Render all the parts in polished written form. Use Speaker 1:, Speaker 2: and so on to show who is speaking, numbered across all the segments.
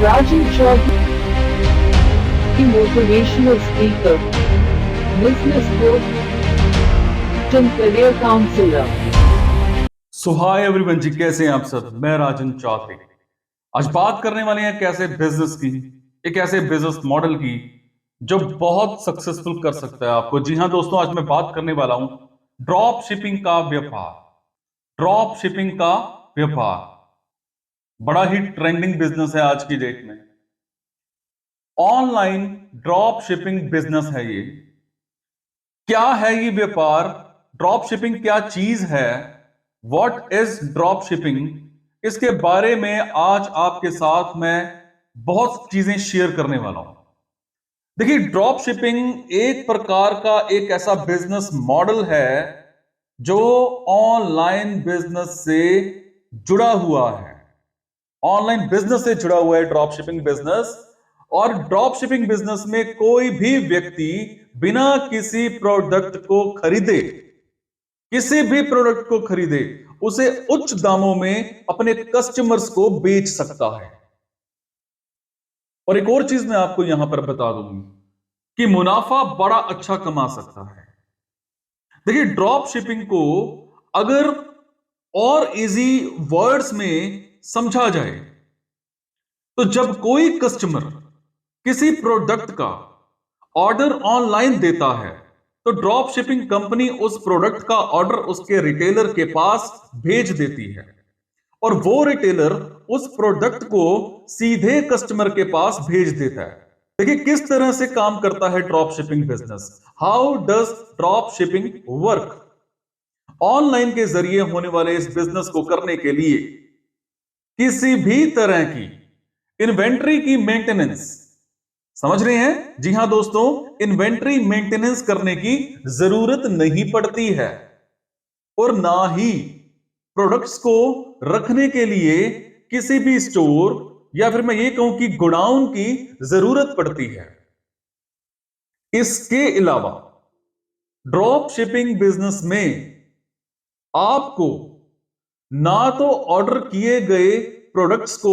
Speaker 1: Rajan Chaudhary, motivational speaker, business coach, and career counselor.
Speaker 2: So hi everyone ji, कैसे हैं आप सब। मैं राजन चौधरी। आज बात करने वाले हैं कैसे बिजनेस की, एक ऐसे बिजनेस मॉडल की जो बहुत सक्सेसफुल कर सकता है आपको। जी हाँ दोस्तों, आज मैं बात करने वाला हूं ड्रॉप शिपिंग का व्यापार। ड्रॉप शिपिंग का व्यापार बड़ा ही ट्रेंडिंग बिजनेस है आज की डेट में। ऑनलाइन ड्रॉप शिपिंग बिजनेस है ये। क्या है ये व्यापार? ड्रॉप शिपिंग क्या चीज है? What is drop shipping? इसके बारे में आज आपके साथ मैं बहुत चीजें शेयर करने वाला हूं। देखिए, ड्रॉप शिपिंग एक प्रकार का एक ऐसा बिजनेस मॉडल है जो ऑनलाइन बिजनेस से जुड़ा हुआ है। ऑनलाइन बिजनेस से जुड़ा हुआ है ड्रॉप शिपिंग बिजनेस। और ड्रॉप शिपिंग बिजनेस में कोई भी व्यक्ति बिना किसी प्रोडक्ट को खरीदे, किसी भी प्रोडक्ट को खरीदे, उसे उच्च दामों में अपने कस्टमर्स को बेच सकता है। और एक और चीज मैं आपको यहां पर बता दूं कि मुनाफा बड़ा अच्छा कमा सकता है। देखिए, ड्रॉप शिपिंग को अगर और इजी वर्ड्स में समझा जाए तो जब कोई कस्टमर किसी प्रोडक्ट का ऑर्डर ऑनलाइन देता है तो ड्रॉप शिपिंग कंपनी उस प्रोडक्ट का ऑर्डर उसके रिटेलर के पास भेज देती है और वो रिटेलर उस प्रोडक्ट को सीधे कस्टमर के पास भेज देता है। देखिए किस तरह से काम करता है drop shipping business. How does drop shipping work? Online के जरिए होने वाले इस बिजनेस को करने के लिए किसी भी तरह की इन्वेंट्री की मेंटेनेंस, समझ रहे हैं? जी हां दोस्तों, इन्वेंट्री मेंटेनेंस करने की जरूरत नहीं पड़ती है और ना ही प्रोडक्ट्स को रखने के लिए किसी भी स्टोर या फिर मैं ये कहूं कि गोडाउन की जरूरत पड़ती है। इसके अलावा ड्रॉप शिपिंग बिजनेस में आपको ना तो ऑर्डर किए गए प्रोडक्ट्स को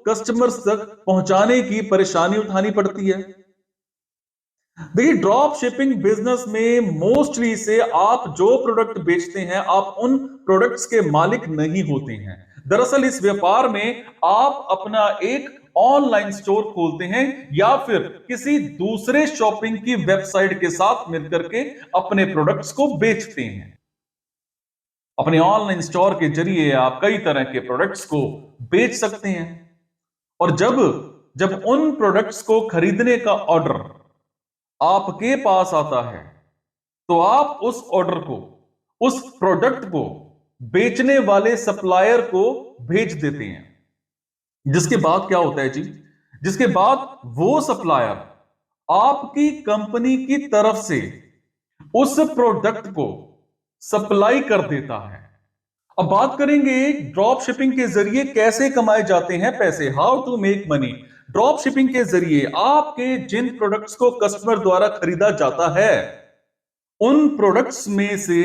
Speaker 2: कस्टमर्स तक पहुंचाने की परेशानी उठानी पड़ती है। देखिए, ड्रॉप शिपिंग बिजनेस में मोस्टली से आप जो प्रोडक्ट बेचते हैं, आप उन प्रोडक्ट्स के मालिक नहीं होते हैं। दरअसल इस व्यापार में आप अपना एक ऑनलाइन स्टोर खोलते हैं या फिर किसी दूसरे शॉपिंग की वेबसाइट के साथ मिलकर के अपने प्रोडक्ट्स को बेचते हैं। अपने ऑनलाइन स्टोर के जरिए आप कई तरह के प्रोडक्ट्स को बेच सकते हैं और जब जब उन प्रोडक्ट्स को खरीदने का ऑर्डर आपके पास आता है तो आप उस ऑर्डर को, उस प्रोडक्ट को बेचने वाले सप्लायर को भेज देते हैं। जिसके बाद क्या होता है जी? जिसके बाद वो सप्लायर आपकी कंपनी की तरफ से उस प्रोडक्ट को सप्लाई कर देता है। अब बात करेंगे ड्रॉप शिपिंग के जरिए कैसे कमाए जाते हैं पैसे। How to make money. Drop shipping के जरिए आपके जिन प्रोडक्ट्स को कस्टमर द्वारा खरीदा जाता है उन प्रोडक्ट्स में से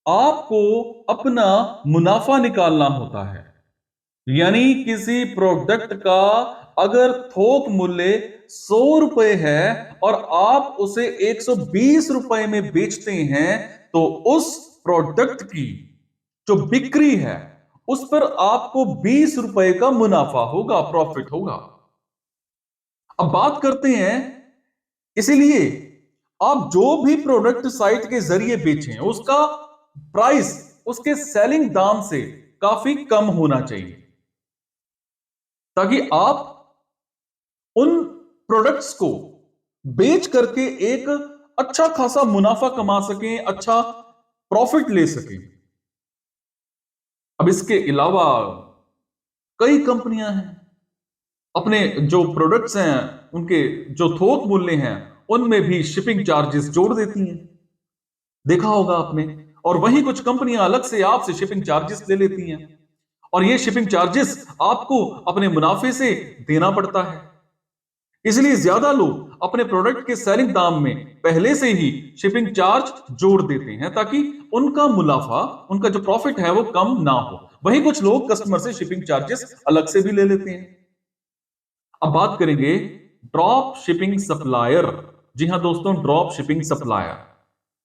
Speaker 2: आपको अपना मुनाफा निकालना होता है। यानी किसी प्रोडक्ट का अगर थोक मूल्य 100 रुपए है और आप उसे 120 रुपए में बेचते हैं तो उस प्रोडक्ट की जो बिक्री है उस पर आपको 20 रुपए का मुनाफा होगा, प्रॉफिट होगा। अब बात करते हैं, इसीलिए आप जो भी प्रोडक्ट साइट के जरिए बेचें उसका प्राइस उसके सेलिंग दाम से काफी कम होना चाहिए ताकि आप उन प्रोडक्ट्स को बेच करके एक अच्छा खासा मुनाफा कमा सकें, अच्छा प्रॉफिट ले सकें। अब इसके अलावा कई कंपनियां हैं, अपने जो प्रोडक्ट्स हैं उनके जो थोक मूल्य हैं उनमें भी शिपिंग चार्जेस जोड़ देती हैं, देखा होगा आपने। और वहीं कुछ कंपनियां अलग से आपसे शिपिंग चार्जेस ले लेती हैं और ये शिपिंग चार्जेस आपको अपने मुनाफे से देना पड़ता है। इसलिए ज्यादा लोग अपने प्रोडक्ट के सेलिंग दाम में पहले से ही शिपिंग चार्ज जोड़ देते हैं ताकि उनका मुनाफा, उनका जो प्रॉफिट है वो कम ना हो। वहीं कुछ लोग कस्टमर से शिपिंग चार्जेस अलग से भी ले लेते हैं। अब बात करेंगे ड्रॉप शिपिंग सप्लायर। जी हां दोस्तों, drop shipping supplier.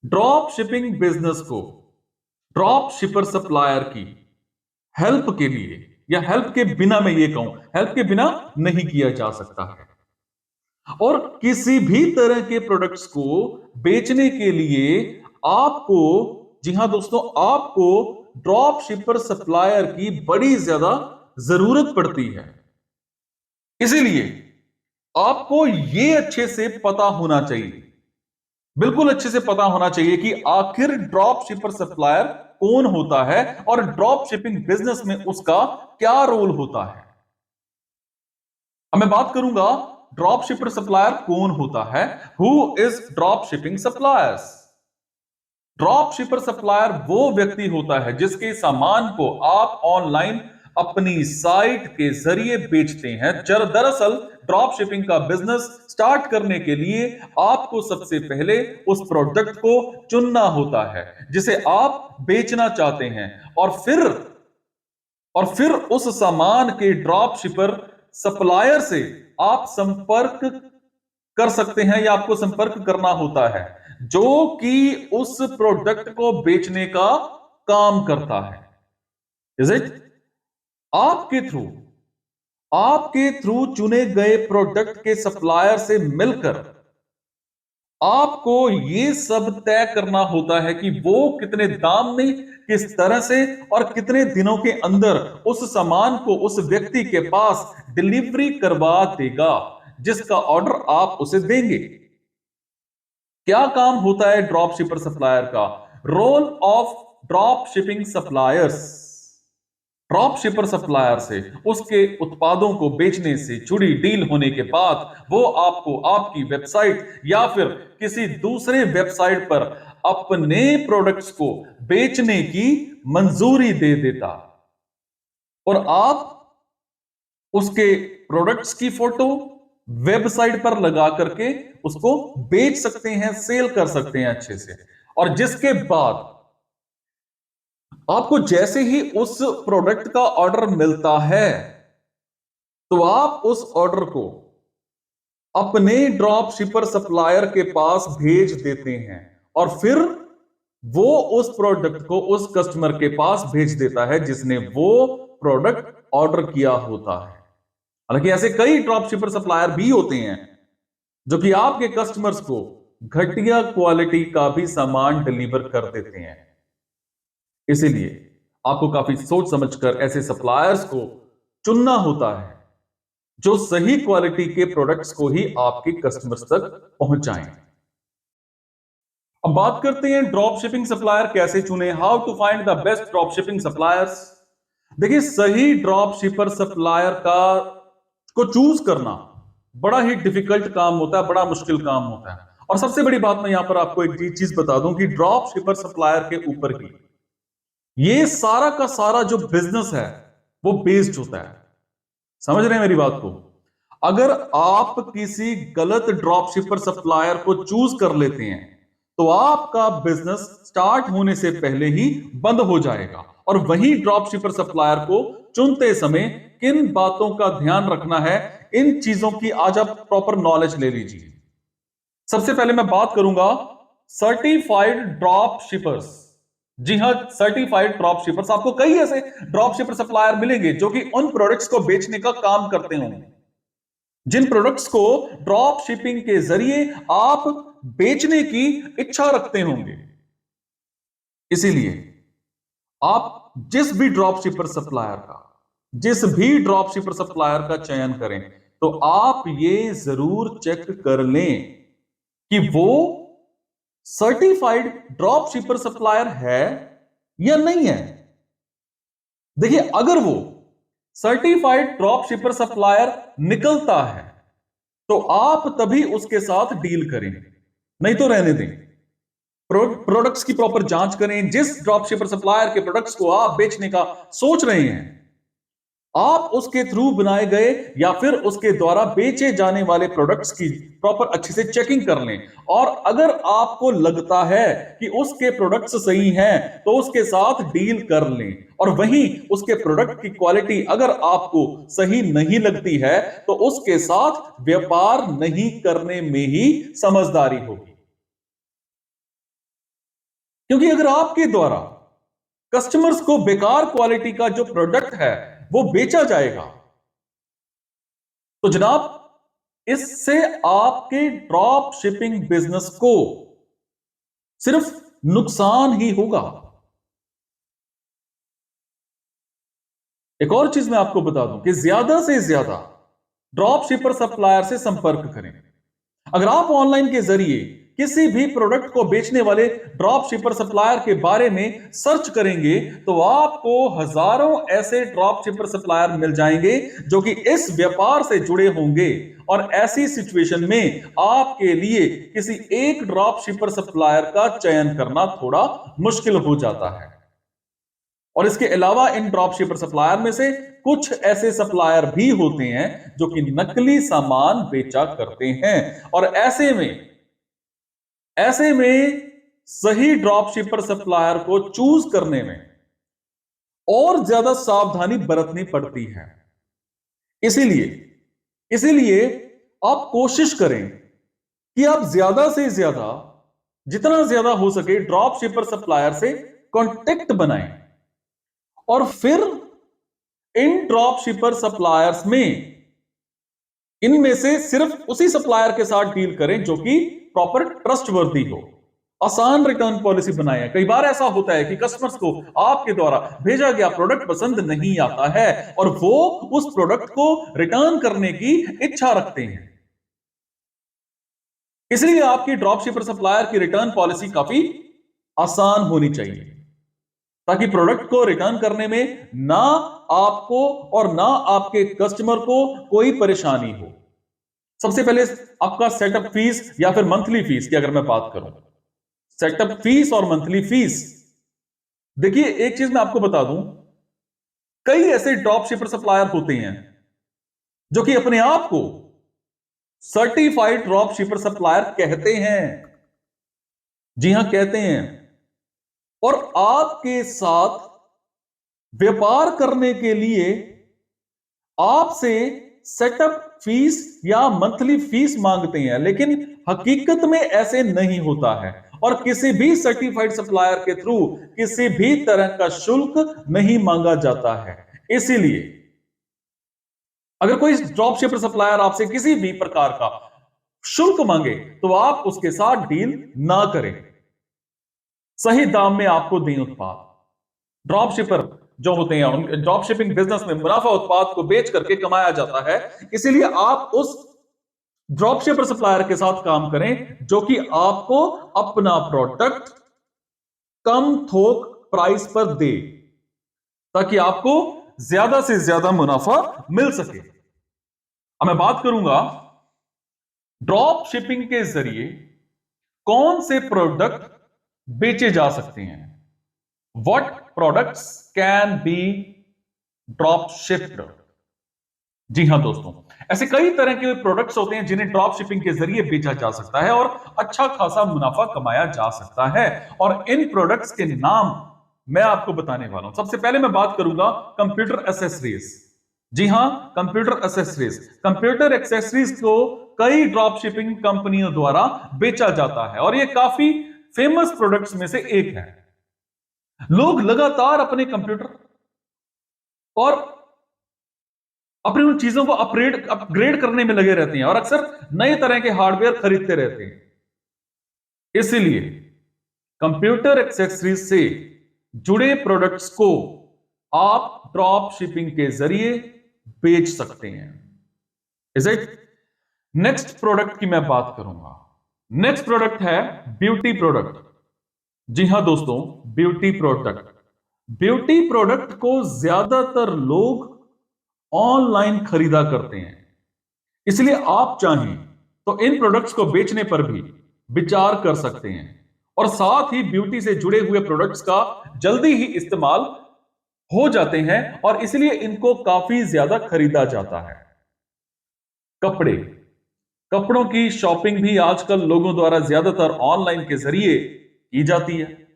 Speaker 2: Drop shipping business को ड्रॉप शिपर सप्लायर की हेल्प के लिए या हेल्प के बिना, मैं ये कहूं हेल्प के बिना नहीं किया जा सकता है। और किसी भी तरह के प्रोडक्ट्स को बेचने के लिए आपको, जी हां दोस्तों, आपको ड्रॉप शिपर सप्लायर की बड़ी ज्यादा जरूरत पड़ती है। इसीलिए आपको यह अच्छे से पता होना चाहिए, बिल्कुल अच्छे से पता होना चाहिए कि आखिर ड्रॉप शिपर सप्लायर कौन होता है और ड्रॉप शिपिंग बिजनेस में उसका क्या रोल होता है। अब मैं बात करूंगा ड्रॉप शिपर सप्लायर कौन होता है। Who is drop shipping suppliers? Drop shipper supplier वो व्यक्ति होता है जिसके सामान को आप ऑनलाइन अपनी साइट के जरिए बेचते हैं। दरअसल ड्रॉप शिपिंग का बिजनेस स्टार्ट करने के लिए आपको सबसे पहले उस प्रोडक्ट को चुनना होता है जिसे आप बेचना चाहते हैं, और फिर उस सामान के ड्रॉप शिपर सप्लायर से आप संपर्क कर सकते हैं या आपको संपर्क करना होता है जो कि उस प्रोडक्ट को बेचने का काम करता है। Is it? आपके थ्रू चुने गए प्रोडक्ट के सप्लायर से मिलकर आपको यह सब तय करना होता है कि वो कितने दाम में, किस तरह से और कितने दिनों के अंदर उस सामान को उस व्यक्ति के पास डिलीवरी करवा देगा जिसका ऑर्डर आप उसे देंगे। क्या काम होता है ड्रॉप शिपर सप्लायर का? Role of drop shipping suppliers. Drop shipper supplier से उसके उत्पादों को बेचने से जुड़ी डील होने के बाद वो आपको आपकी वेबसाइट या फिर किसी दूसरे वेबसाइट पर अपने प्रोडक्ट्स को बेचने की मंजूरी दे देता, और आप उसके प्रोडक्ट्स की फोटो वेबसाइट पर लगा करके उसको बेच सकते हैं, सेल कर सकते हैं अच्छे से। और जिसके बाद आपको जैसे ही उस प्रोडक्ट का ऑर्डर मिलता है तो आप उस ऑर्डर को अपने ड्रॉप शिपर सप्लायर के पास भेज देते हैं और फिर वो उस प्रोडक्ट को उस कस्टमर के पास भेज देता है जिसने वो प्रोडक्ट ऑर्डर किया होता है। हालांकि ऐसे कई ड्रॉप शिपर सप्लायर भी होते हैं जो कि आपके कस्टमर्स को घटिया क्वालिटी का भी सामान डिलीवर कर देते हैं। इसीलिए आपको काफी सोच समझकर ऐसे सप्लायर्स को चुनना होता है जो सही क्वालिटी के प्रोडक्ट्स को ही आपके कस्टमर्स तक पहुंचाएं। अब बात करते हैं ड्रॉप शिपिंग सप्लायर कैसे चुने। How to find the best drop shipping suppliers. देखिए, सही ड्रॉप शिपर सप्लायर को चूज करना बड़ा ही डिफिकल्ट काम होता है, बड़ा मुश्किल काम होता है। और सबसे बड़ी बात मैं यहां पर आपको एक चीज बता दूं कि ड्रॉप शिपर सप्लायर के ऊपर ही ये सारा का सारा जो बिजनेस है वो बेस्ड होता है। समझ रहे हैं मेरी बात को? अगर आप किसी गलत ड्रॉप शिपर सप्लायर को चूज कर लेते हैं तो आपका बिजनेस स्टार्ट होने से पहले ही बंद हो जाएगा। और वही ड्रॉप शिपर सप्लायर को चुनते समय किन बातों का ध्यान रखना है, इन चीजों की आज आप प्रॉपर नॉलेज ले लीजिए। सबसे पहले मैं बात करूंगा सर्टिफाइड ड्रॉप शिपर्स। जी हां, सर्टिफाइड ड्रॉप शिपर्स। आपको कई ऐसे ड्रॉप शिपर सप्लायर मिलेंगे जो कि उन प्रोडक्ट्स को बेचने का काम करते होंगे, जिन प्रोडक्ट्स को ड्रॉप शिपिंग के जरिए आप बेचने की इच्छा रखते होंगे। इसीलिए आप जिस भी ड्रॉप शिपर सप्लायर का चयन करें तो आप ये जरूर चेक कर लें कि वो सर्टिफाइड ड्रॉप शिपर सप्लायर है या नहीं है। देखिए, अगर वो सर्टिफाइड ड्रॉप शिपर सप्लायर निकलता है तो आप तभी उसके साथ डील करें, नहीं तो रहने दें। प्रोडक्ट्स की प्रॉपर जांच करें। जिस ड्रॉप शिपर सप्लायर के प्रोडक्ट्स को आप बेचने का सोच रहे हैं, आप उसके थ्रू बनाए गए या फिर उसके द्वारा बेचे जाने वाले प्रोडक्ट्स की प्रॉपर अच्छे से चेकिंग कर लें। और अगर आपको लगता है कि उसके प्रोडक्ट्स सही हैं तो उसके साथ डील कर लें। और वहीं उसके प्रोडक्ट की क्वालिटी अगर आपको सही नहीं लगती है तो उसके साथ व्यापार नहीं करने में ही समझदारी होगी। क्योंकि अगर आपके द्वारा कस्टमर्स को बेकार क्वालिटी का जो प्रोडक्ट है वो बेचा जाएगा तो जनाब इससे आपके ड्रॉप शिपिंग बिजनेस को सिर्फ नुकसान ही होगा। एक और चीज मैं आपको बता दूं कि ज्यादा से ज्यादा ड्रॉप शिपर सप्लायर से संपर्क करें। अगर आप ऑनलाइन के जरिए किसी भी प्रोडक्ट को बेचने वाले ड्रॉप शिपर सप्लायर के बारे में सर्च करेंगे तो आपको हजारों ऐसे ड्रॉप शिपर सप्लायर मिल जाएंगे जो कि इस व्यापार से जुड़े होंगे। और ऐसी सिचुएशन में आपके लिए किसी एक ड्रॉप शिपर सप्लायर का चयन करना थोड़ा मुश्किल हो जाता है। और इसके अलावा इन ड्रॉप शिपर सप्लायर में से कुछ ऐसे सप्लायर भी होते हैं जो कि नकली सामान बेचा करते हैं। और ऐसे में सही ड्रॉप शिपर सप्लायर को चूज करने में और ज्यादा सावधानी बरतनी पड़ती है। इसीलिए आप कोशिश करें कि आप ज्यादा से ज्यादा जितना ज्यादा हो सके ड्रॉप शिपर सप्लायर से कांटेक्ट बनाएं। और फिर इन ड्रॉप शिपर सप्लायर्स में इनमें से सिर्फ उसी सप्लायर के साथ डील करें जो कि प्रॉपर ट्रस्टवर्दी हो। आसान रिटर्न पॉलिसी बनाएं। कई बार ऐसा होता है कि कस्टमर्स को आपके द्वारा भेजा गया प्रोडक्ट पसंद नहीं आता है और वो उस प्रोडक्ट को रिटर्न करने की इच्छा रखते हैं। इसलिए आपकी ड्रॉप शिपर सप्लायर की रिटर्न पॉलिसी काफी आसान होनी चाहिए ताकि प्रोडक्ट को रिटर्न करने में ना आपको और ना आपके कस्टमर को कोई परेशानी हो। सबसे पहले आपका सेटअप फीस या फिर मंथली फीस की अगर मैं बात करूं, सेटअप फीस और मंथली फीस, देखिए एक चीज मैं आपको बता दूं, कई ऐसे ड्रॉप शिपर सप्लायर होते हैं जो कि अपने आप को सर्टिफाइड ड्रॉप शिपर सप्लायर कहते हैं। जी हां, कहते हैं। और आपके साथ व्यापार करने के लिए आपसे सेटअप फीस या मंथली फीस मांगते हैं, लेकिन हकीकत में ऐसे नहीं होता है। और किसी भी सर्टिफाइड सप्लायर के थ्रू किसी भी तरह का शुल्क नहीं मांगा जाता है। इसीलिए अगर कोई ड्रॉप शिपर सप्लायर आपसे किसी भी प्रकार का शुल्क मांगे तो आप उसके साथ डील ना करें। सही दाम में आपको दें उत्पाद। ड्रॉप शिपर जो होते हैं, ड्रॉप शिपिंग बिजनेस में मुनाफा उत्पाद को बेच करके कमाया जाता है। इसीलिए आप उस ड्रॉप शिपर सप्लायर के साथ काम करें जो कि आपको अपना प्रोडक्ट कम थोक प्राइस पर दे ताकि आपको ज्यादा से ज्यादा मुनाफा मिल सके। अब मैं बात करूंगा ड्रॉप शिपिंग के जरिए कौन से प्रोडक्ट बेचे जा सकते हैं। What products can be drop shipped? जी हां दोस्तों, ऐसे कई तरह के प्रोडक्ट्स होते हैं जिन्हें ड्रॉप शिपिंग के जरिए बेचा जा सकता है और अच्छा खासा मुनाफा कमाया जा सकता है। और इन प्रोडक्ट्स के नाम मैं आपको बताने वाला हूं। सबसे पहले मैं बात करूंगा कंप्यूटर एसेसरीज। जी हां, कंप्यूटर एसेसरीज। कंप्यूटर एक्सेसरीज को कई ड्रॉप शिपिंग कंपनियों द्वारा बेचा जाता है और यह काफी फेमस प्रोडक्ट्स में से एक है। लोग लगातार अपने कंप्यूटर और अपनी उन चीजों को अपग्रेड करने में लगे रहते हैं और अक्सर नए तरह के हार्डवेयर खरीदते रहते हैं। इसीलिए कंप्यूटर एक्सेसरीज से जुड़े प्रोडक्ट्स को आप ड्रॉप शिपिंग के जरिए बेच सकते हैं। Is it? नेक्स्ट प्रोडक्ट की मैं बात करूंगा। नेक्स्ट प्रोडक्ट है ब्यूटी प्रोडक्ट। जी हां दोस्तों, ब्यूटी प्रोडक्ट। ब्यूटी प्रोडक्ट को ज्यादातर लोग ऑनलाइन खरीदा करते हैं। इसलिए आप चाहें तो इन प्रोडक्ट्स को बेचने पर भी विचार कर सकते हैं और साथ ही ब्यूटी से जुड़े हुए प्रोडक्ट्स का जल्दी ही इस्तेमाल हो जाते हैं और इसलिए इनको काफी ज्यादा खरीदा जाता है। कपड़े, कपड़ों की शॉपिंग भी आजकल लोगों द्वारा ज्यादातर ऑनलाइन के जरिए की जाती है।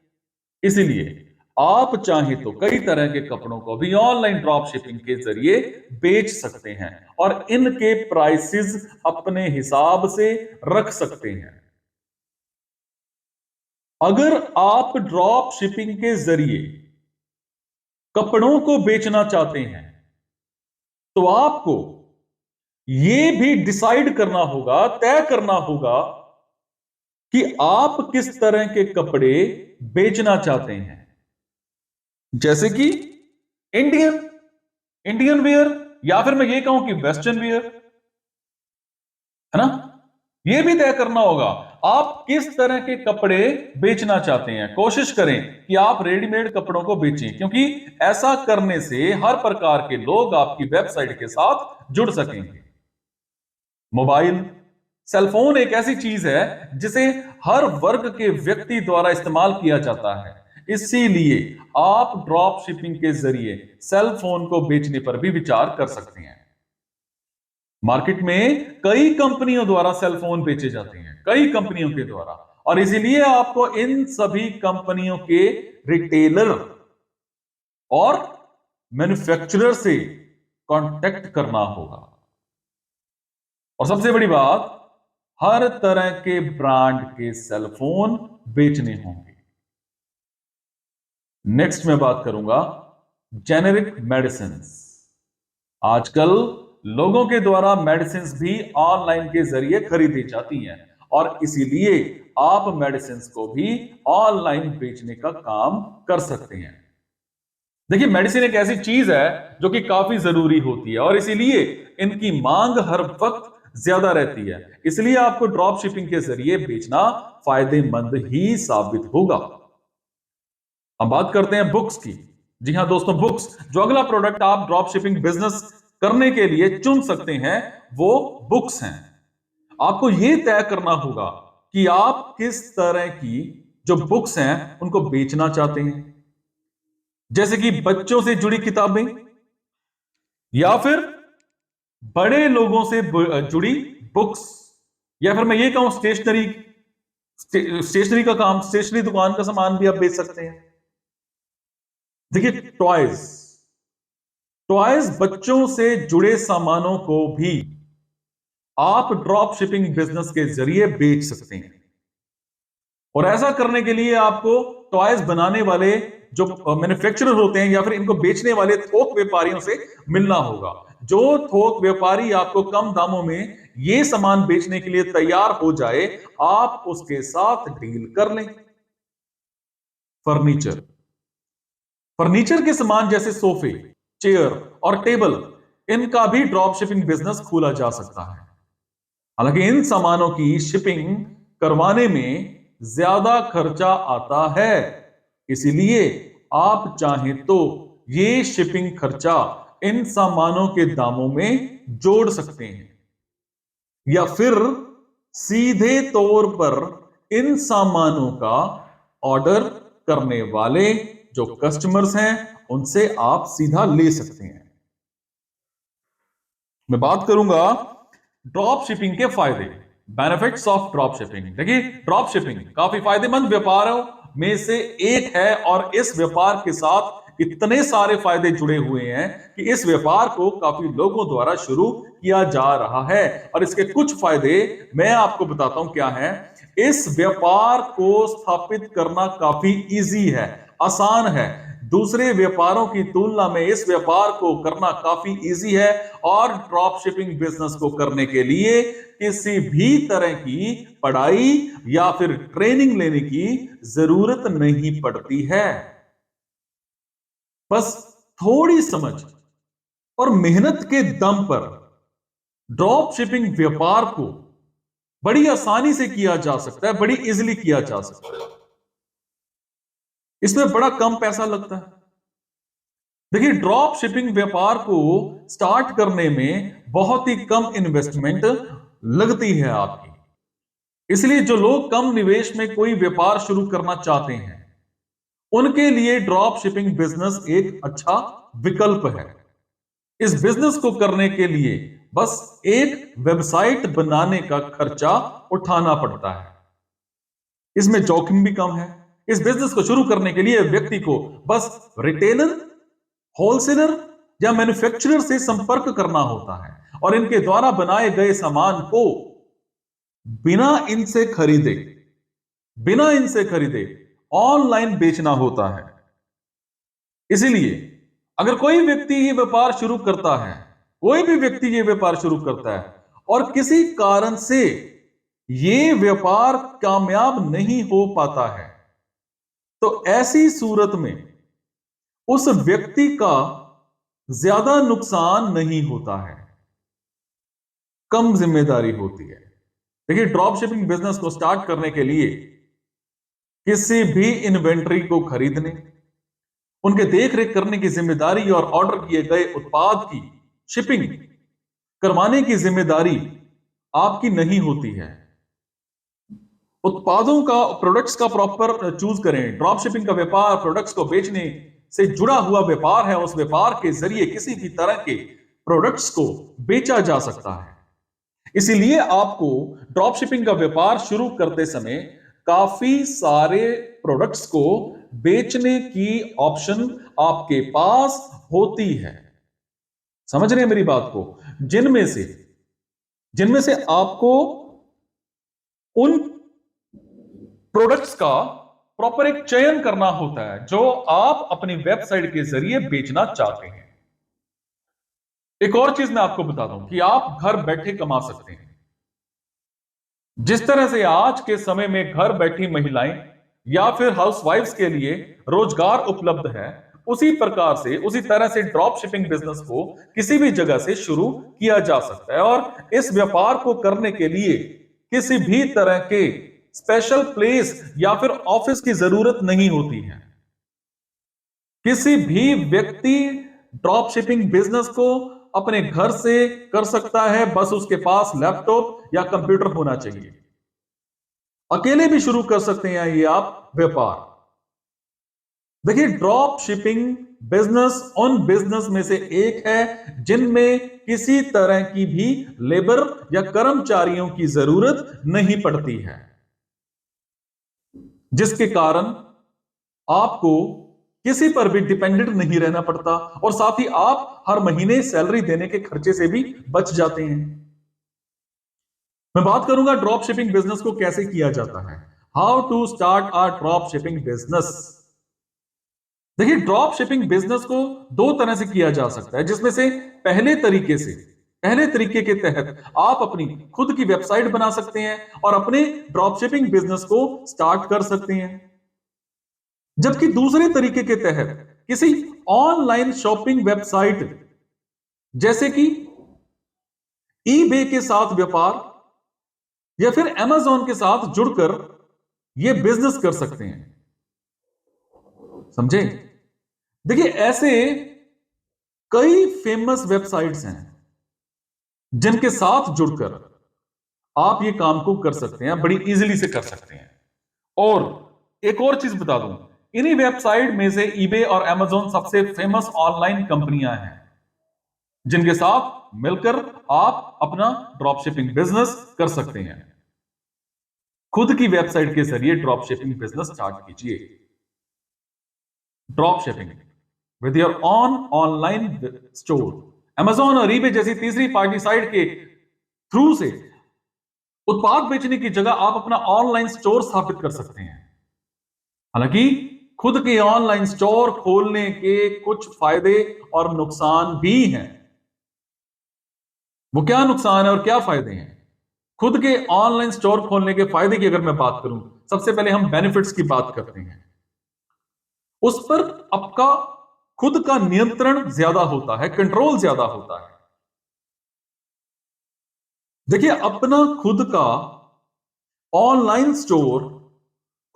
Speaker 2: इसीलिए आप चाहें तो कई तरह के कपड़ों को भी ऑनलाइन ड्रॉप शिपिंग के जरिए बेच सकते हैं और इनके प्राइसेस अपने हिसाब से रख सकते हैं। अगर आप ड्रॉप शिपिंग के जरिए कपड़ों को बेचना चाहते हैं तो आपको यह भी डिसाइड करना होगा, तय करना होगा कि आप किस तरह के कपड़े बेचना चाहते हैं। जैसे कि इंडियन इंडियन वेयर, या फिर मैं ये कहूं कि वेस्टर्न वेयर, है ना। यह भी तय करना होगा आप किस तरह के कपड़े बेचना चाहते हैं। कोशिश करें कि आप रेडीमेड कपड़ों को बेचें, क्योंकि ऐसा करने से हर प्रकार के लोग आपकी वेबसाइट के साथ जुड़ सकेंगे। मोबाइल, सेलफोन एक ऐसी चीज है जिसे हर वर्ग के व्यक्ति द्वारा इस्तेमाल किया जाता है। इसीलिए आप ड्रॉप शिपिंग के जरिए सेल फोन को बेचने पर भी विचार कर सकते हैं। मार्केट में कई कंपनियों द्वारा सेल फोन बेचे जाते हैं, कई कंपनियों के द्वारा, और इसीलिए आपको इन सभी कंपनियों के रिटेलर और मैन्युफैक्चरर से कांटेक्ट करना होगा। और सबसे बड़ी बात, हर तरह के ब्रांड के सेल फोन बेचने होंगे। नेक्स्ट मैं बात करूंगा जेनेरिक मेडिसिन। आजकल लोगों के द्वारा मेडिसिन भी ऑनलाइन के जरिए खरीदी जाती हैं और इसीलिए आप मेडिसिन को भी ऑनलाइन बेचने का काम कर सकते हैं। देखिए, मेडिसिन एक ऐसी चीज है जो कि काफी जरूरी होती है और इसीलिए इनकी मांग हर वक्त ज्यादा रहती है। इसलिए आपको ड्रॉप शिपिंग के जरिए बेचना फायदेमंद ही साबित होगा। हम बात करते हैं बुक्स की। जी हां दोस्तों, बुक्स, जो अगला प्रोडक्ट आप ड्रॉप शिपिंग बिजनेस करने के लिए चुन सकते हैं वो बुक्स हैं। आपको यह तय करना होगा कि आप किस तरह की जो बुक्स हैं उनको बेचना चाहते हैं। जैसे कि बच्चों से जुड़ी किताबें, या फिर बड़े लोगों से जुड़ी बुक्स, या फिर मैं ये कहूं स्टेशनरी का काम, स्टेशनरी दुकान का सामान भी आप बेच सकते हैं। देखिए, टॉयज बच्चों से जुड़े सामानों को भी आप ड्रॉप शिपिंग बिजनेस के जरिए बेच सकते हैं। और ऐसा करने के लिए आपको टॉयज बनाने वाले जो मैन्युफैक्चरर होते हैं या फिर इनको बेचने वाले थोक व्यापारियों से मिलना होगा। जो थोक व्यापारी आपको कम दामों में ये सामान बेचने के लिए तैयार हो जाए, आप उसके साथ डील कर लें। फर्नीचर के सामान जैसे सोफे, चेयर और टेबल, इनका भी ड्रॉप शिपिंग बिजनेस खोला जा सकता है। हालांकि इन सामानों की शिपिंग करवाने में ज्यादा खर्चा आता है, इसीलिए आप चाहें तो ये शिपिंग खर्चा इन सामानों के दामों में जोड़ सकते हैं, या फिर सीधे तौर पर इन सामानों का ऑर्डर करने वाले जो कस्टमर्स हैं उनसे आप सीधा ले सकते हैं। मैं बात करूंगा ड्रॉप शिपिंग के फायदे, बेनिफिट्स ऑफ ड्रॉप शिपिंग। देखिए, ड्रॉप शिपिंग काफी फायदेमंद व्यापारों में से एक है और इस व्यापार के साथ इतने सारे फायदे जुड़े हुए हैं कि इस व्यापार को काफी लोगों द्वारा शुरू किया जा रहा है। और इसके कुछ फायदे मैं आपको बताता हूं क्या है। इस व्यापार को स्थापित करना काफी इजी है, आसान है। दूसरे व्यापारों की तुलना में इस व्यापार को करना काफी इजी है और ड्रॉप शिपिंग बिजनेस को करने के लिए किसी भी तरह की पढ़ाई या फिर ट्रेनिंग लेने की जरूरत नहीं पड़ती है। बस थोड़ी समझ और मेहनत के दम पर ड्रॉप शिपिंग व्यापार को बड़ी आसानी से किया जा सकता है, बड़ी इजीली किया जा सकता है। इसमें बड़ा कम पैसा लगता है। देखिए, ड्रॉप शिपिंग व्यापार को स्टार्ट करने में बहुत ही कम इन्वेस्टमेंट लगती है आपकी। इसलिए जो लोग कम निवेश में कोई व्यापार शुरू करना चाहते हैं उनके लिए ड्रॉप शिपिंग बिजनेस एक अच्छा विकल्प है। इस बिजनेस को करने के लिए बस एक वेबसाइट बनाने का खर्चा उठाना पड़ता है। इसमें जोखिम भी कम है। इस बिजनेस को शुरू करने के लिए व्यक्ति को बस रिटेलर, होलसेलर या मैन्युफैक्चरर से संपर्क करना होता है और इनके द्वारा बनाए गए सामान को बिना इनसे खरीदे ऑनलाइन बेचना होता है। इसीलिए अगर कोई व्यक्ति ये व्यापार शुरू करता है, कोई भी व्यक्ति ये व्यापार शुरू करता है और किसी कारण से ये व्यापार कामयाब नहीं हो पाता है, तो ऐसी सूरत में उस व्यक्ति का ज्यादा नुकसान नहीं होता है, कम जिम्मेदारी होती है। देखिए, ड्रॉप शिपिंग बिजनेस को स्टार्ट करने के लिए किसी भी इन्वेंट्री को खरीदने, उनके देख रेख करने की जिम्मेदारी और ऑर्डर किए गए उत्पाद की शिपिंग करवाने की जिम्मेदारी आपकी नहीं होती है। उत्पादों का, प्रोडक्ट्स का प्रॉपर चूज करें। ड्रॉप शिपिंग का व्यापार प्रोडक्ट्स को बेचने से जुड़ा हुआ व्यापार है। उस व्यापार के जरिए किसी भी तरह के प्रोडक्ट्स को बेचा जा सकता है। इसीलिए आपको ड्रॉप शिपिंग का व्यापार शुरू करते समय काफी सारे प्रोडक्ट्स को बेचने की ऑप्शन आपके पास होती है। समझ रहे हैं मेरी बात को? जिनमें से आपको उन प्रोडक्ट्स का प्रॉपर एक चयन करना होता है जो आप अपनी वेबसाइट के जरिए बेचना चाहते हैं। एक और चीज मैं आपको बता दूं कि आप घर बैठे कमा सकते हैं। जिस तरह से आज के समय में घर बैठी महिलाएं या फिर हाउसवाइफ्स के लिए रोजगार उपलब्ध है, उसी तरह से ड्रॉप शिपिंग बिजनेस को किसी भी जगह से शुरू किया जा सकता है। और इस व्यापार को करने के लिए किसी भी तरह के स्पेशल प्लेस या फिर ऑफिस की जरूरत नहीं होती है। किसी भी व्यक्ति ड्रॉप शिपिंग बिजनेस को अपने घर से कर सकता है, बस उसके पास लैपटॉप या कंप्यूटर होना चाहिए। अकेले भी शुरू कर सकते हैं ये आप व्यापार। देखिए, ड्रॉप शिपिंग बिजनेस उन बिजनेस में से एक है जिनमें किसी तरह की भी लेबर या कर्मचारियों की जरूरत नहीं पड़ती है, जिसके कारण आपको किसी पर भी डिपेंडेंट नहीं रहना पड़ता और साथ ही आप हर महीने सैलरी देने के खर्चे से भी बच जाते हैं। मैं बात करूंगा ड्रॉप शिपिंग बिजनेस को कैसे किया जाता है। How to start a drop shipping business. देखिए, ड्रॉप शिपिंग बिजनेस को दो तरह से किया जा सकता है, जिसमें से पहले तरीके के तहत आप अपनी खुद की वेबसाइट बना सकते हैं और अपने ड्रॉप शिपिंग बिजनेस को स्टार्ट कर सकते हैं। जबकि दूसरे तरीके के तहत किसी ऑनलाइन शॉपिंग वेबसाइट जैसे कि ईबे के साथ व्यापार या फिर अमेज़न के साथ जुड़कर यह बिजनेस कर सकते हैं। समझे? देखिए, ऐसे कई फेमस वेबसाइट्स हैं जिनके साथ जुड़कर आप ये काम को कर सकते हैं, बड़ी इजीली से कर सकते हैं। और एक और चीज बता दूं, इन्हीं वेबसाइट में से ईबे और अमेज़न सबसे फेमस ऑनलाइन कंपनियां हैं जिनके साथ मिलकर आप अपना ड्रॉप शिपिंग बिजनेस कर सकते हैं। खुद की वेबसाइट के जरिए ड्रॉप शिपिंग बिजनेस स्टार्ट कीजिए। Drop shipping with your online store. Amazon और ईबे जैसी तीसरी पार्टी साइट के थ्रू से उत्पाद बेचने की जगह आप अपना ऑनलाइन स्टोर स्थापित कर सकते हैं। हालांकि खुद के ऑनलाइन स्टोर खोलने के कुछ फायदे और नुकसान भी हैं। वो क्या नुकसान है और क्या फायदे हैं? खुद के ऑनलाइन स्टोर खोलने के फायदे की अगर मैं बात करूं, सबसे पहले हम बेनिफिट्स की बात करते हैं। उस पर आपका खुद का नियंत्रण ज्यादा होता है, कंट्रोल ज्यादा होता है। देखिए, अपना खुद का ऑनलाइन स्टोर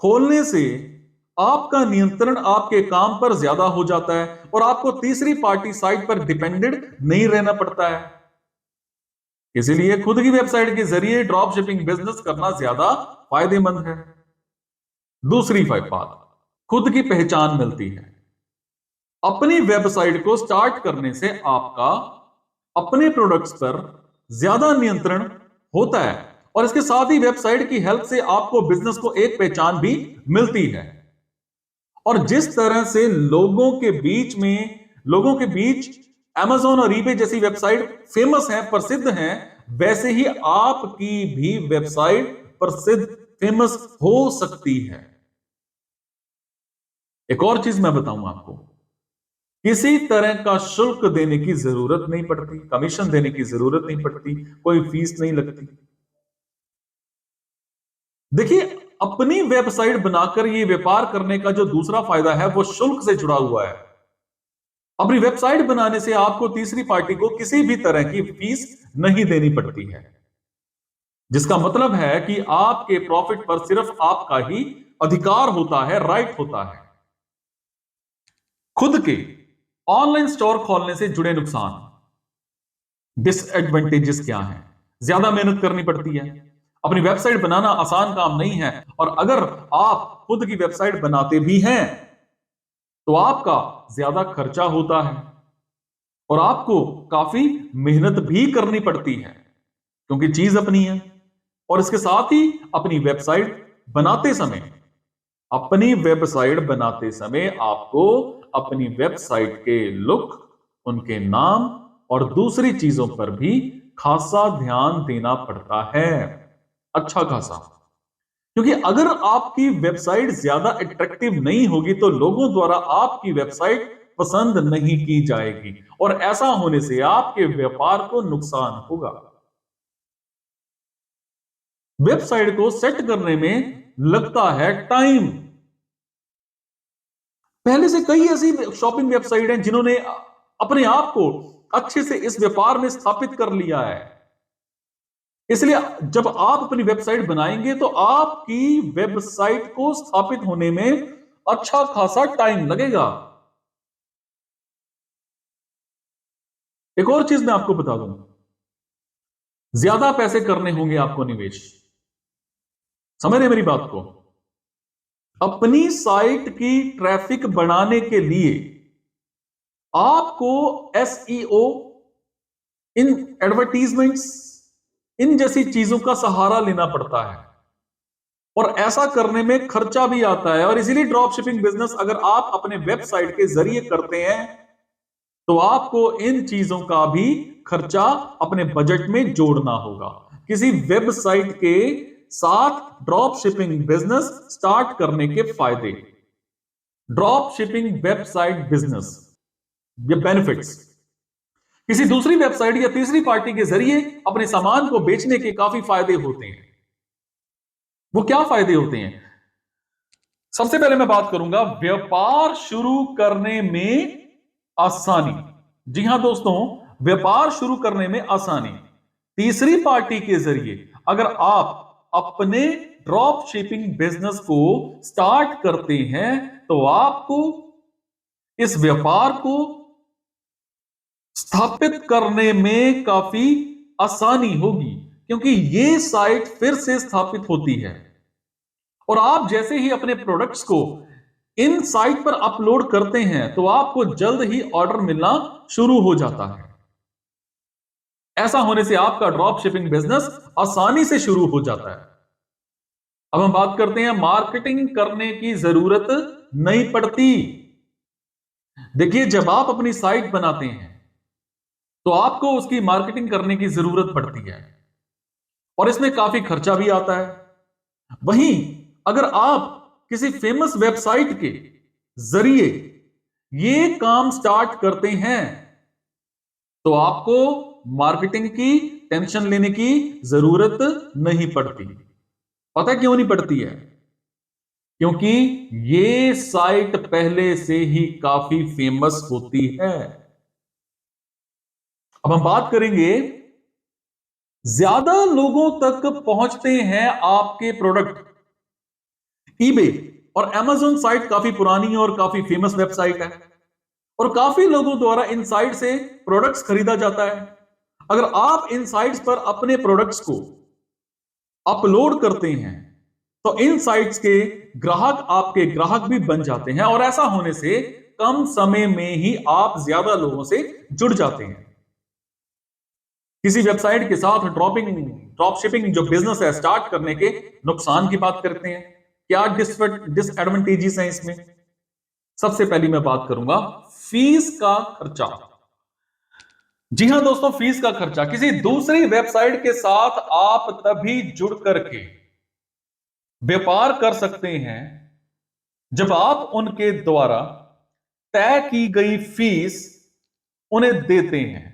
Speaker 2: खोलने से आपका नियंत्रण आपके काम पर ज्यादा हो जाता है और आपको तीसरी पार्टी साइट पर डिपेंडेंट नहीं रहना पड़ता है। इसीलिए खुद की वेबसाइट के जरिए ड्रॉप शिपिंग बिजनेस करना ज्यादा फायदेमंद है। दूसरी बात, खुद की पहचान मिलती है। अपनी वेबसाइट को स्टार्ट करने से आपका अपने प्रोडक्ट्स पर ज्यादा नियंत्रण होता है और इसके साथ ही वेबसाइट की हेल्प से आपको बिजनेस को एक पहचान भी मिलती है। और जिस तरह से लोगों के बीच Amazon और eBay जैसी वेबसाइट फेमस है, प्रसिद्ध है, वैसे ही आपकी भी वेबसाइट प्रसिद्ध फेमस हो सकती है। एक और चीज मैं बताऊं आपको, किसी तरह का शुल्क देने की जरूरत नहीं पड़ती, कमीशन देने की जरूरत नहीं पड़ती, कोई फीस नहीं लगती। देखिए, अपनी वेबसाइट बनाकर ये व्यापार करने का जो दूसरा फायदा है वो शुल्क से जुड़ा हुआ है। अपनी वेबसाइट बनाने से आपको तीसरी पार्टी को किसी भी तरह की फीस नहीं देनी पड़ती है, जिसका मतलब है कि आपके प्रॉफिट पर सिर्फ आपका ही अधिकार होता है, राइट होता है। खुद के ऑनलाइन स्टोर खोलने से जुड़े नुकसान, डिसएडवांटेजेस क्या हैं? ज्यादा मेहनत करनी पड़ती है, अपनी वेबसाइट बनाना आसान काम नहीं है, और अगर आप खुद की वेबसाइट बनाते भी हैं तो आपका ज्यादा खर्चा होता है और आपको काफी मेहनत भी करनी पड़ती है, क्योंकि चीज अपनी है। और इसके साथ ही अपनी वेबसाइट बनाते समय आपको अपनी वेबसाइट के लुक, उनके नाम और दूसरी चीजों पर भी खासा ध्यान देना पड़ता है, अच्छा खासा। क्योंकि अगर आपकी वेबसाइट ज्यादा अट्रैक्टिव नहीं होगी तो लोगों द्वारा आपकी वेबसाइट पसंद नहीं की जाएगी, और ऐसा होने से आपके व्यापार को नुकसान होगा। वेबसाइट को सेट करने में लगता है टाइम। पहले से कई ऐसी शॉपिंग वेबसाइट हैं जिन्होंने अपने आप को अच्छे से इस व्यापार में स्थापित कर लिया है। इसलिए जब आप अपनी वेबसाइट बनाएंगे तो आपकी वेबसाइट को स्थापित होने में अच्छा खासा टाइम लगेगा। एक और चीज मैं आपको बता दूं, ज्यादा पैसे करने होंगे आपको निवेश। समझ रहे मेरी बात को? अपनी साइट की ट्रैफिक बढ़ाने के लिए आपको एसईओ, इन एडवर्टीजमेंट्स, इन जैसी चीजों का सहारा लेना पड़ता है, और ऐसा करने में खर्चा भी आता है। और इसीलिए ड्रॉप शिपिंग बिजनेस अगर आप अपने वेबसाइट के जरिए करते हैं तो आपको इन चीजों का भी खर्चा अपने बजट में जोड़ना होगा। किसी वेबसाइट के साथ ड्रॉप शिपिंग बिजनेस स्टार्ट करने के फायदे, ड्रॉप शिपिंग वेबसाइट बिजनेस, ये बेनिफिट्स, किसी दूसरी वेबसाइट या तीसरी पार्टी के जरिए अपने सामान को बेचने के काफी फायदे होते हैं। वो क्या फायदे होते हैं? सबसे पहले मैं बात करूंगा व्यापार शुरू करने में आसानी। जी हां दोस्तों, व्यापार शुरू करने में आसानी। तीसरी पार्टी के जरिए अगर आप अपने ड्रॉप शिपिंग बिजनेस को स्टार्ट करते हैं तो आपको इस व्यापार को स्थापित करने में काफी आसानी होगी, क्योंकि ये साइट फिर से स्थापित होती है और आप जैसे ही अपने प्रोडक्ट्स को इन साइट पर अपलोड करते हैं तो आपको जल्द ही ऑर्डर मिलना शुरू हो जाता है। ऐसा होने से आपका ड्रॉप शिपिंग बिजनेस आसानी से शुरू हो जाता है। अब हम बात करते हैं, मार्केटिंग करने की जरूरत नहीं पड़ती। देखिए, जब आप अपनी साइट बनाते हैं तो आपको उसकी मार्केटिंग करने की जरूरत पड़ती है और इसमें काफी खर्चा भी आता है। वहीं अगर आप किसी फेमस वेबसाइट के जरिए ये काम स्टार्ट करते हैं तो आपको मार्केटिंग की टेंशन लेने की जरूरत नहीं पड़ती। पता है क्यों नहीं पड़ती है? क्योंकि ये साइट पहले से ही काफी फेमस होती है। अब हम बात करेंगे, ज्यादा लोगों तक पहुंचते हैं आपके प्रोडक्ट। ईबे और Amazon साइट काफी पुरानी और काफी फेमस वेबसाइट है और काफी लोगों द्वारा इन साइट से प्रोडक्ट्स खरीदा जाता है। अगर आप इन साइट्स पर अपने प्रोडक्ट्स को अपलोड करते हैं तो इन साइट्स के ग्राहक आपके ग्राहक भी बन जाते हैं, और ऐसा होने से कम समय में ही आप ज्यादा लोगों से जुड़ जाते हैं। किसी वेबसाइट के साथ ड्रॉप शिपिंग जो बिजनेस है स्टार्ट करने के नुकसान की बात करते हैं। क्या डिसएडवांटेजेस हैं इसमें? सबसे पहली मैं बात करूंगा फीस का खर्चा। जी हां दोस्तों, फीस का खर्चा। किसी दूसरी वेबसाइट के साथ आप तभी जुड़ करके व्यापार कर सकते हैं जब आप उनके द्वारा तय की गई फीस उन्हें देते हैं।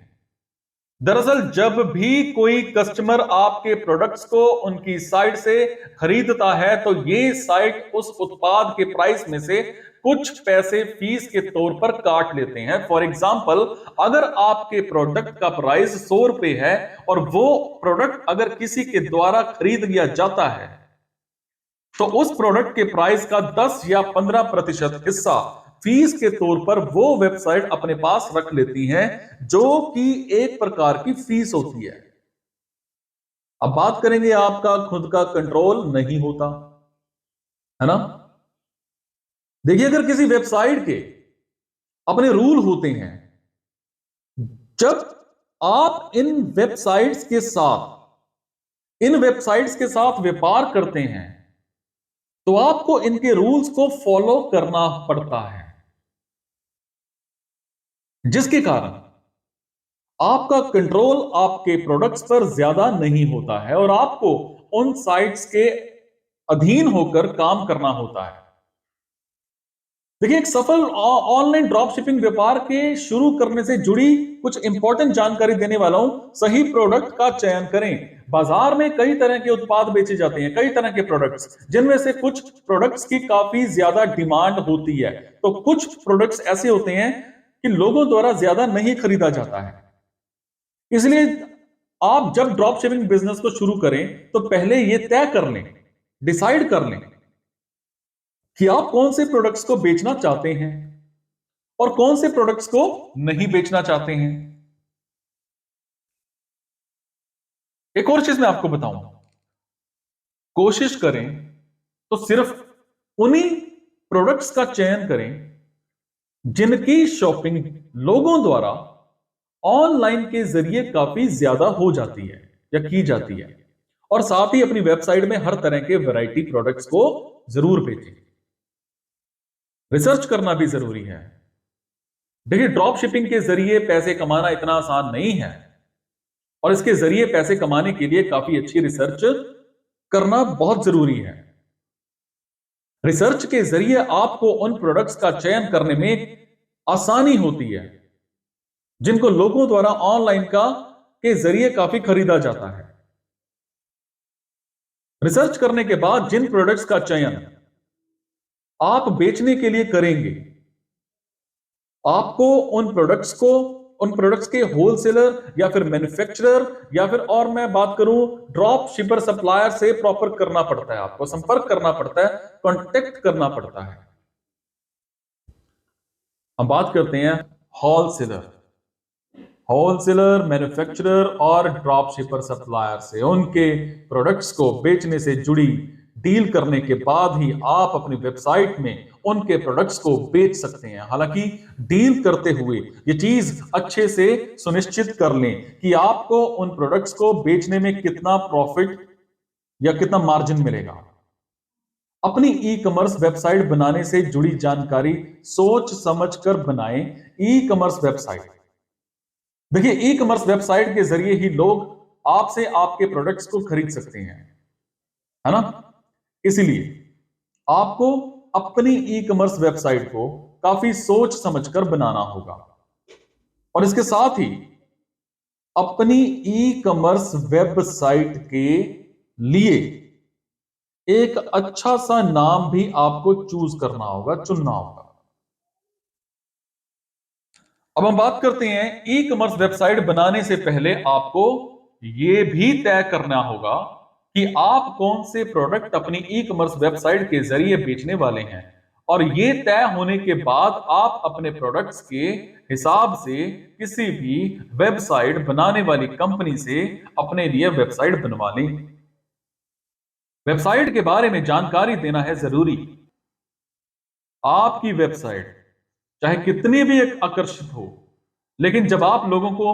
Speaker 2: दरअसल जब भी कोई कस्टमर आपके प्रोडक्ट्स को उनकी साइट से खरीदता है तो ये साइट उस उत्पाद के प्राइस में से कुछ पैसे फीस के तौर पर काट लेते हैं। फॉर एग्जाम्पल, अगर आपके प्रोडक्ट का प्राइस 100 रुपए है और वो प्रोडक्ट अगर किसी के द्वारा खरीद लिया जाता है तो उस प्रोडक्ट के प्राइस का 10 या 15% हिस्सा फीस के तौर पर वो वेबसाइट अपने पास रख लेती है, जो कि एक प्रकार की फीस होती है। अब बात करेंगे, आपका खुद का कंट्रोल नहीं होता, है ना। देखिए, अगर किसी वेबसाइट के अपने रूल होते हैं, जब आप इन वेबसाइट्स के साथ व्यापार करते हैं तो आपको इनके रूल्स को फॉलो करना पड़ता है, जिसके कारण आपका कंट्रोल आपके प्रोडक्ट्स पर ज्यादा नहीं होता है और आपको उन साइट्स के अधीन होकर काम करना होता है। देखिए, एक सफल ऑनलाइन ड्रॉप शिपिंग व्यापार के शुरू करने से जुड़ी कुछ इंपॉर्टेंट जानकारी देने वाला हूं। सही प्रोडक्ट का चयन करें। बाजार में कई तरह के उत्पाद बेचे जाते हैं, कई तरह के प्रोडक्ट्स, जिनमें से कुछ प्रोडक्ट्स की काफी ज्यादा डिमांड होती है, तो कुछ प्रोडक्ट्स ऐसे होते हैं कि लोगों द्वारा ज्यादा नहीं खरीदा जाता है। इसलिए आप जब ड्रॉप शिपिंग बिजनेस को शुरू करें तो पहले यह तय कर लें, डिसाइड कर लें कि आप कौन से प्रोडक्ट्स को बेचना चाहते हैं और कौन से प्रोडक्ट्स को नहीं बेचना चाहते हैं। एक और चीज मैं आपको बताऊं, कोशिश करें तो सिर्फ उन्हीं प्रोडक्ट्स का चयन करें जिनकी शॉपिंग लोगों द्वारा ऑनलाइन के जरिए काफी ज्यादा हो जाती है या की जाती है, और साथ ही अपनी वेबसाइट में हर तरह के वैरायटी प्रोडक्ट्स को जरूर बेचें। रिसर्च करना भी जरूरी है। देखिए, ड्रॉप शिपिंग के जरिए पैसे कमाना इतना आसान नहीं है, और इसके जरिए पैसे कमाने के लिए काफी अच्छी रिसर्च करना बहुत जरूरी है। रिसर्च के जरिए आपको उन प्रोडक्ट्स का चयन करने में आसानी होती है जिनको लोगों द्वारा ऑनलाइन के जरिए काफी खरीदा जाता है। रिसर्च करने के बाद जिन प्रोडक्ट्स का चयन आप बेचने के लिए करेंगे, आपको उन प्रोडक्ट्स के होलसेलर या फिर मैन्युफैक्चरर या फिर, और मैं बात करूं, ड्रॉप शिपर सप्लायर से प्रॉपर करना पड़ता है, आपको संपर्क करना पड़ता है, कांटेक्ट करना पड़ता है। हम बात करते हैं होलसेलर, मैन्युफैक्चरर और ड्रॉप शिपर सप्लायर से। उनके प्रोडक्ट्स को बेचने से जुड़ी डील करने के बाद ही आप अपनी वेबसाइट में उनके प्रोडक्ट्स को बेच सकते हैं। हालांकि डील करते हुए ये चीज अच्छे से सुनिश्चित कर लें कि आपको उन प्रोडक्ट्स को बेचने में कितना प्रॉफिट या कितना मार्जिन मिलेगा। अपनी ई कॉमर्स वेबसाइट बनाने से जुड़ी जानकारी सोच समझकर बनाएं। ई कॉमर्स वेबसाइट, देखिए, ई कॉमर्स वेबसाइट के जरिए ही लोग आपसे आपके प्रोडक्ट्स को खरीद सकते हैं, है ना। इसलिए आपको अपनी ई कॉमर्स वेबसाइट को काफी सोच समझकर बनाना होगा, और इसके साथ ही अपनी ई कॉमर्स वेबसाइट के लिए एक अच्छा सा नाम भी आपको चूज करना होगा, चुनना होगा। अब हम बात करते हैं, ई कॉमर्स वेबसाइट बनाने से पहले आपको यह भी तय करना होगा कि आप कौन से प्रोडक्ट अपनी ई कॉमर्स वेबसाइट के जरिए बेचने वाले हैं, और यह तय होने के बाद आप अपने प्रोडक्ट्स के हिसाब से किसी भी वेबसाइट बनाने वाली कंपनी से अपने लिए वेबसाइट बनवा लें। वेबसाइट के बारे में जानकारी देना है जरूरी। आपकी वेबसाइट चाहे कितनी भी आकर्षित हो, लेकिन जब आप लोगों को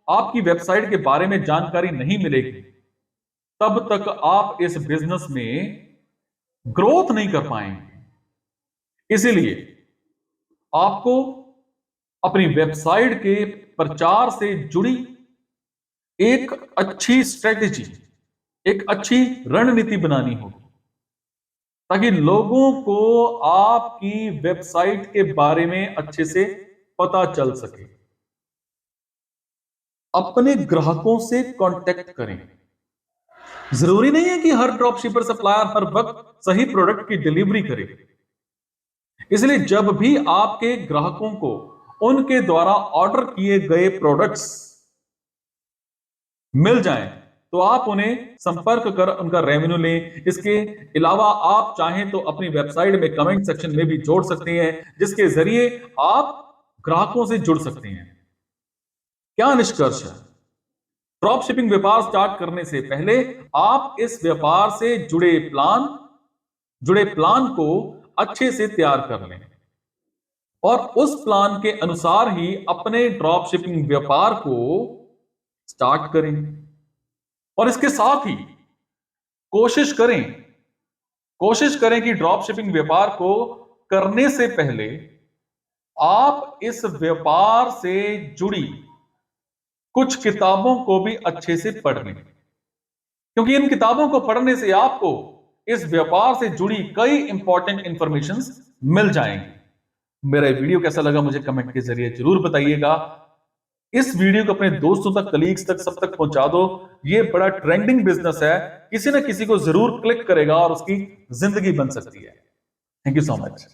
Speaker 2: आपकी वेबसाइट के बारे में जानकारी नहीं मिलेगी, तब तक आप इस बिजनेस में ग्रोथ नहीं कर पाएंगे। इसीलिए आपको अपनी वेबसाइट के प्रचार से जुड़ी एक अच्छी स्ट्रेटेजी, एक अच्छी रणनीति बनानी होगी, ताकि लोगों को आपकी वेबसाइट के बारे में अच्छे से पता चल सके। अपने ग्राहकों से कांटेक्ट करें। जरूरी नहीं है कि हर ड्रॉप शिपर सप्लायर हर वक्त सही प्रोडक्ट की डिलीवरी करे। इसलिए जब भी आपके ग्राहकों को उनके द्वारा ऑर्डर किए गए प्रोडक्ट्स मिल जाएं, तो आप उन्हें संपर्क कर उनका रेवेन्यू लें। इसके अलावा आप चाहें तो अपनी वेबसाइट में कमेंट सेक्शन में भी जोड़ सकते हैं, जिसके जरिए आप ग्राहकों से जुड़ सकते हैं। क्या निष्कर्ष है? ड्रॉप शिपिंग व्यापार स्टार्ट करने से पहले आप इस व्यापार से जुड़े प्लान को अच्छे से तैयार कर लें और उस प्लान के अनुसार ही अपने ड्रॉप शिपिंग व्यापार को स्टार्ट करें। और इसके साथ ही कोशिश करें कि ड्रॉप शिपिंग व्यापार को करने से पहले आप इस व्यापार से जुड़ी कुछ किताबों को भी अच्छे से पढ़ लें, क्योंकि इन किताबों को पढ़ने से आपको इस व्यापार से जुड़ी कई इंपॉर्टेंट इंफॉर्मेशन मिल जाएंगी। मेरा वीडियो कैसा लगा मुझे कमेंट के जरिए जरूर बताइएगा। इस वीडियो को अपने दोस्तों तक, कलीग्स तक, सब तक पहुंचा दो। ये बड़ा ट्रेंडिंग बिजनेस है, किसी ना किसी को जरूर क्लिक करेगा और उसकी जिंदगी बन सकती है। Thank you so much.